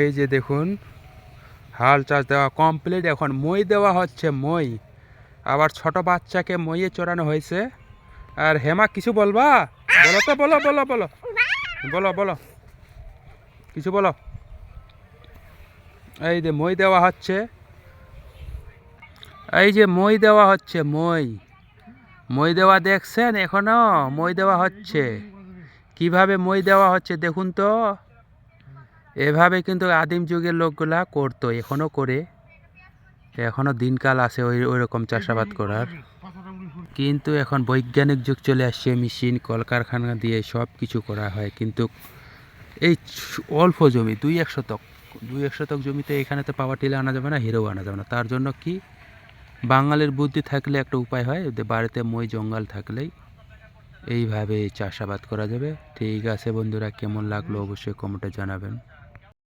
এই যে দেখুন হাল চাষ দেওয়া কমপ্লিট, এখন মই দেওয়া হচ্ছে। মই আবার ছোট বাচ্চাকে মইয়ে চড়ানো হয়েছে। আর হেমা কিছু বলবা? বলো তো, বলো বলো বলো বলো বলো কিছু বলো। এই যে মই দেওয়া হচ্ছে, এই যে মই দেওয়া হচ্ছে। মই মই দেওয়া দেখছেন? এখনো মই দেওয়া হচ্ছে। কিভাবে মই দেওয়া হচ্ছে দেখুন তো। এভাবে কিন্তু আদিম যুগের লোকগুলা করতো, এখনো করে। এখনো দিনকাল আছে ওই রকম চাষাবাদ করার। কিন্তু এখন বৈজ্ঞানিক যুগ চলে আসছে, মেশিন কলকারখানা দিয়ে সব কিছু করা হয়। কিন্তু এই অল্প জমি, দুই এক শতক জমিতে এখানে তো পাওয়ার টিলার আনা যাবে না, হিরো আনা যাবে না। তার জন্য কি বাঙালির বুদ্ধি থাকলে একটা উপায় হয়, বাড়িতে মই জঙ্গল থাকলেই এইভাবে চাষাবাদ করা যাবে। ঠিক আছে বন্ধুরা, কেমন লাগলো অবশ্যই কমেন্টে জানাবেন।